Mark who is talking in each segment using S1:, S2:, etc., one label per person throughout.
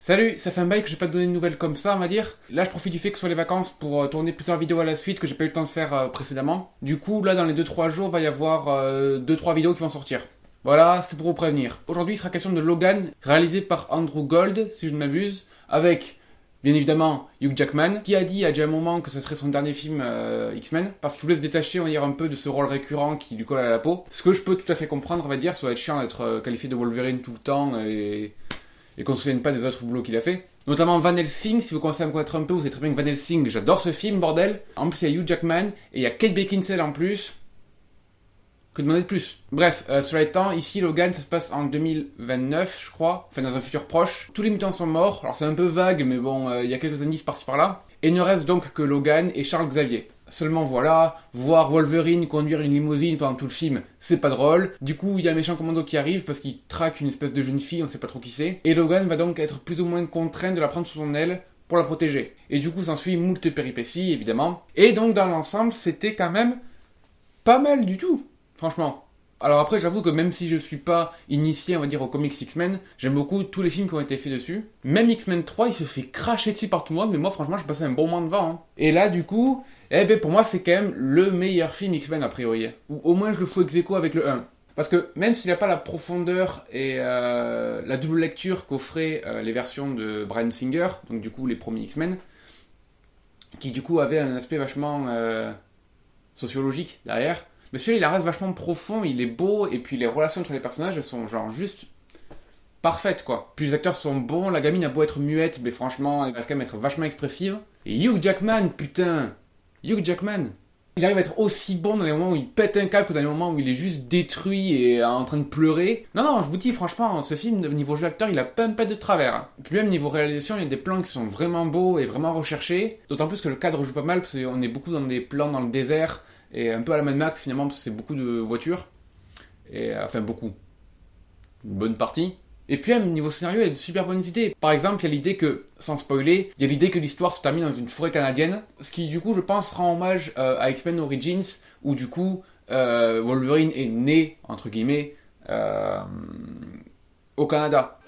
S1: Salut, ça fait un bail que j'ai pas donné de nouvelles comme ça, on va dire. Là, je profite du fait que ce soit les vacances pour tourner plusieurs vidéos à la suite que j'ai pas eu le temps de faire précédemment. Du coup, là, dans les 2-3 jours, va y avoir 2-3 vidéos qui vont sortir. Voilà, c'était pour vous prévenir. Aujourd'hui, il sera question de Logan, réalisé par Andrew Gold, si je ne m'abuse, avec, bien évidemment, Hugh Jackman, qui a dit il y a déjà un moment que ce serait son dernier film X-Men, parce qu'il voulait se détacher, on va dire, un peu de ce rôle récurrent qui lui colle à la peau. Ce que je peux tout à fait comprendre, on va dire, ça va être chiant d'être qualifié de Wolverine tout le temps et qu'on ne se souvienne pas des autres boulots qu'il a fait. Notamment Van Helsing, si vous commencez à me connaître un peu, vous savez très bien que Van Helsing, j'adore ce film, bordel. En plus, il y a Hugh Jackman, et il y a Kate Beckinsale en plus. Que demander de plus? Bref, cela étant, ici, Logan, ça se passe en 2029, je crois, enfin dans un futur proche. Tous les mutants sont morts, alors c'est un peu vague, mais bon, il y a quelques indices par-ci par-là. Et il ne reste donc que Logan et Charles Xavier. Seulement voilà, voir Wolverine conduire une limousine pendant tout le film, c'est pas drôle. Du coup, il y a un méchant commando qui arrive parce qu'il traque une espèce de jeune fille, on sait pas trop qui c'est. Et Logan va donc être plus ou moins contraint de la prendre sous son aile pour la protéger. Et du coup, s'ensuit moult péripéties, évidemment. Et donc, dans l'ensemble, c'était quand même pas mal du tout, franchement. Alors après, j'avoue que même si je suis pas initié, on va dire, aux comics X-Men, j'aime beaucoup tous les films qui ont été faits dessus. Même X-Men 3, il se fait cracher dessus par tout le monde, mais moi, franchement, j'ai passé un bon moment devant. Hein. Et là, du coup, pour moi, c'est quand même le meilleur film X-Men, a priori. Ou au moins, je le fous ex aequo avec le 1. Parce que même s'il n'a pas la profondeur et la double lecture qu'offraient les versions de Bryan Singer, donc du coup, les premiers X-Men, qui du coup avaient un aspect vachement sociologique derrière, mais celui-là, il reste vachement profond, il est beau, et puis les relations entre les personnages, elles sont genre juste parfaites, quoi. Puis les acteurs sont bons, la gamine a beau être muette, mais franchement, elle va quand même être vachement expressive. Et Hugh Jackman, putain, Hugh Jackman, il arrive à être aussi bon dans les moments où il pète un câble que dans les moments où il est juste détruit et en train de pleurer. Non, je vous dis, franchement, ce film, niveau jeu d'acteur, il a pas un pet de travers. Puis même niveau réalisation, il y a des plans qui sont vraiment beaux et vraiment recherchés. D'autant plus que le cadre joue pas mal, parce qu'on est beaucoup dans des plans dans le désert, et un peu à la Mad Max finalement, parce que c'est beaucoup de voitures. Et enfin beaucoup. Une bonne partie. Et puis même, niveau scénario, il y a de super bonnes idées. Par exemple, il y a l'idée que, sans spoiler, il y a l'idée que l'histoire se termine dans une forêt canadienne. Ce qui, du coup, je pense, rend hommage à X-Men Origins, où du coup, Wolverine est né, entre guillemets, au Canada.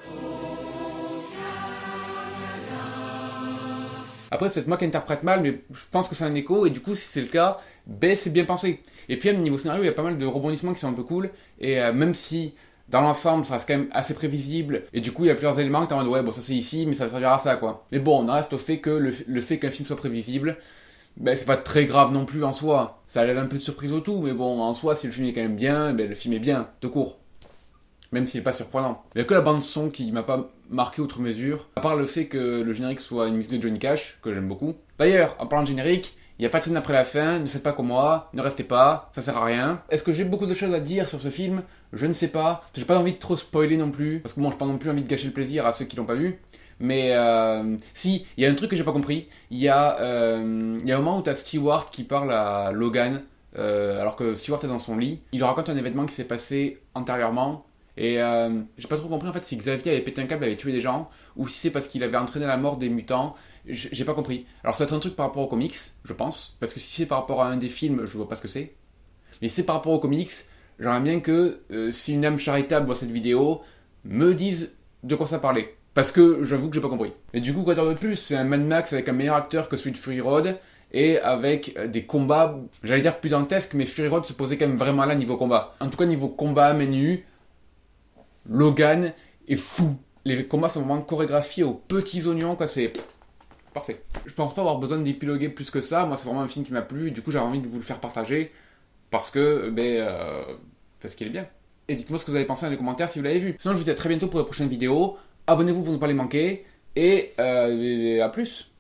S1: Après, c'est peut-être moi qui interprète mal, mais je pense que c'est un écho, et du coup, si c'est le cas, c'est bien pensé. Et puis même, niveau scénario, il y a pas mal de rebondissements qui sont un peu cool, et même si, dans l'ensemble, ça reste quand même assez prévisible, et du coup, il y a plusieurs éléments que t'es en mode, ouais, bon, ça c'est ici, mais ça va servir à ça, quoi. Mais bon, on en reste au fait que le fait qu'un film soit prévisible, c'est pas très grave non plus en soi. Ça lève un peu de surprise au tout, mais bon, en soi, si le film est quand même bien, le film est bien, tout court. Même s'il est pas surprenant. Il y a que la bande son qui m'a pas marqué outre mesure, à part le fait que le générique soit une musique de Johnny Cash, que j'aime beaucoup. D'ailleurs, en parlant de générique, il n'y a pas de scène après la fin, ne faites pas comme moi, ne restez pas, ça sert à rien. Est-ce que j'ai beaucoup de choses à dire sur ce film? Je ne sais pas. J'ai pas envie de trop spoiler non plus, parce que bon, j'ai pas non plus envie de gâcher le plaisir à ceux qui l'ont pas vu. Mais si, il y a un truc que j'ai pas compris. Il y a un moment où t'as Stewart qui parle à Logan, alors que Stewart est dans son lit. Il lui raconte un événement qui s'est passé antérieurement. Et j'ai pas trop compris en fait si Xavier avait pété un câble, avait tué des gens, ou si c'est parce qu'il avait entraîné la mort des mutants. J'ai pas compris. Alors ça va être un truc par rapport aux comics, je pense, parce que si c'est par rapport à un des films, je vois pas ce que c'est. Mais si c'est par rapport aux comics, j'aimerais bien que si une âme charitable voit cette vidéo, me dise de quoi ça parlait. Parce que j'avoue que j'ai pas compris. Et du coup, quoi de plus, c'est un Mad Max avec un meilleur acteur que celui de Fury Road, et avec des combats, j'allais dire plus dantesques, mais Fury Road se posait quand même vraiment là niveau combat. En tout cas, niveau combat, menu, Logan est fou. Les combats sont vraiment chorégraphiés aux petits oignons, quoi, c'est parfait. Je pense pas avoir besoin d'épiloguer plus que ça, moi c'est vraiment un film qui m'a plu, du coup j'avais envie de vous le faire partager, parce que, parce qu'il est bien. Et dites-moi ce que vous avez pensé dans les commentaires si vous l'avez vu. Sinon je vous dis à très bientôt pour la prochaine vidéo, abonnez-vous pour ne pas les manquer, et à plus.